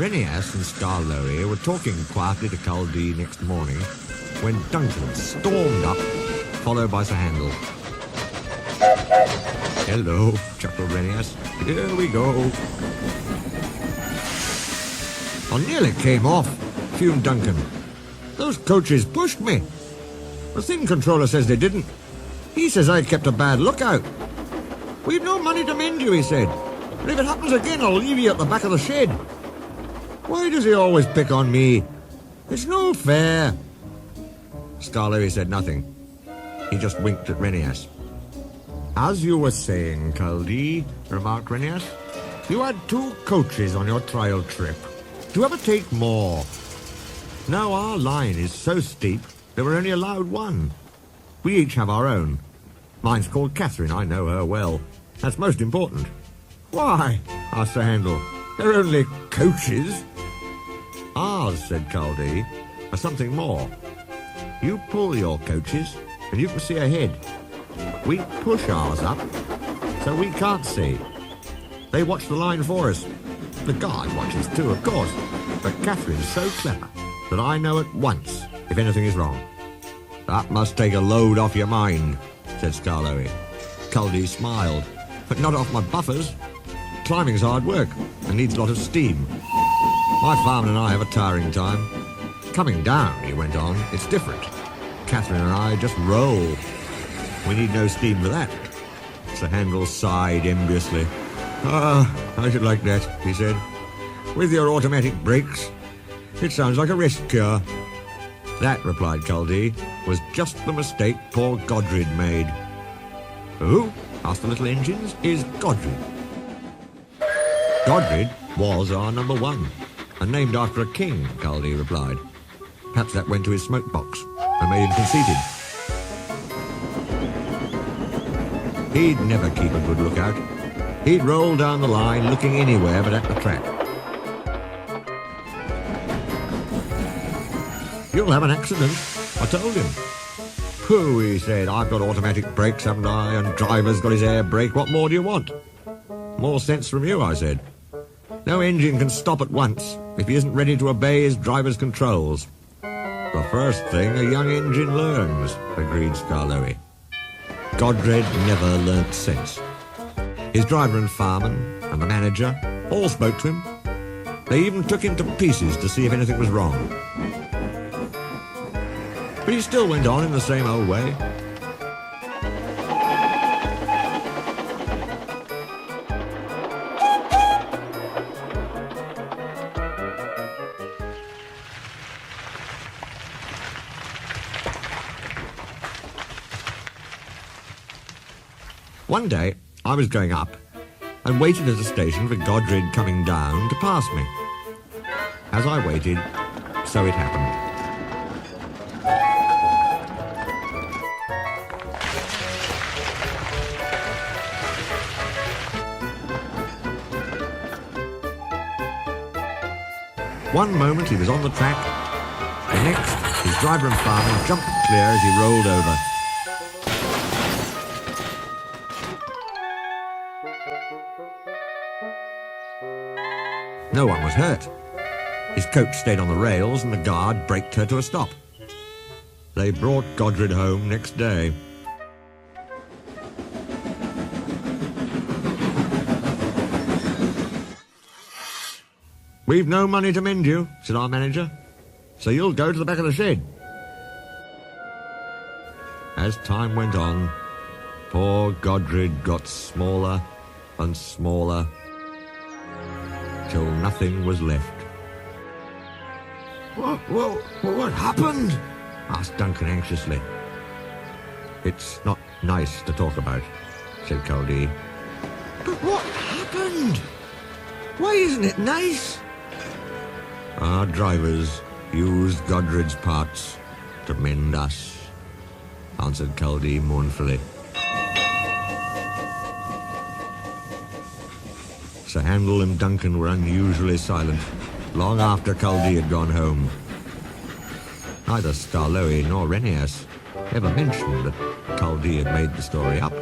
Renias and Skarloey were talking quietly to Culdee next morning when Duncan stormed up, followed by Sir Handel. "Hello," chuckled Renias. "Here we go." "I nearly came off," fumed Duncan. "Those coaches pushed me. The Thin Controller says they didn't. He says I kept a bad lookout. We've no money to mend you, he said. But if it happens again, I'll leave you at the back of the shed. Why does he always pick on me? It's no fair." Skarloey said nothing. He just winked at Renias. "As you were saying, Culdee," remarked Renias, "you had 2 coaches on your trial trip. Do you ever take more? Now our line is so steep that we're only allowed 1. We each have our own. Mine's called Catherine, I know her well. That's most important." "Why?" asked Sir Handel. "They're only coaches." "Ours," said Culdee, "are something more. You pull your coaches, and you can see ahead. We push ours up, so we can't see. They watch the line for us. The guard watches too, of course, but Catherine's so clever that I know at once if anything is wrong." "That must take a load off your mind," said Skarloey. Culdee smiled. "But not off my buffers. Climbing's hard work and needs a lot of steam. My farm and I have a tiring time. Coming down," he went on, "it's different. Catherine and I just roll. We need no steam for that." Sir Handel sighed enviously. I should like that," he said. "With your automatic brakes. It sounds like a rest cure." "That," replied Culdee, "was just the mistake poor Godred made." "Who?" asked the little engines. "Is Godred?" "Godred was our number 1, and named after a king," Culdee replied. "Perhaps that went to his smoke box and made him conceited. He'd never keep a good lookout. He'd roll down the line looking anywhere but at the track. "You'll have an accident," I told him. "Pooh," he said, "I've got automatic brakes, haven't I? And driver's got his air brake. What more do you want?" "More sense from you," I said. "No engine can stop at once if he isn't ready to obey his driver's controls." "The first thing a young engine learns," agreed Skarloey. Godred never learnt sense. His driver and fireman and the manager all spoke to him. They even took him to pieces to see if anything was wrong. But he still went on in the same old way. One day, I was going up and waited at a station for Godred coming down to pass me. As I waited, so it happened. One moment he was on the track, the next his driver and fireman jumped clear as he rolled over. No one was hurt. His coach stayed on the rails and the guard braked her to a stop. They brought Godred home next day. "We've no money to mend you," said our manager, "so you'll go to the back of the shed." As time went on, poor Godred got smaller and smaller, till nothing was left. What happened?" asked Duncan anxiously. "It's not nice to talk about," said Culdee. "But what happened? Why isn't it nice?" "Our drivers used Godred's parts to mend us," answered Culdee mournfully. Sir Handel and Duncan were unusually silent, long after Culdee had gone home. Neither Skarloey nor Renias ever mentioned that Culdee had made the story up.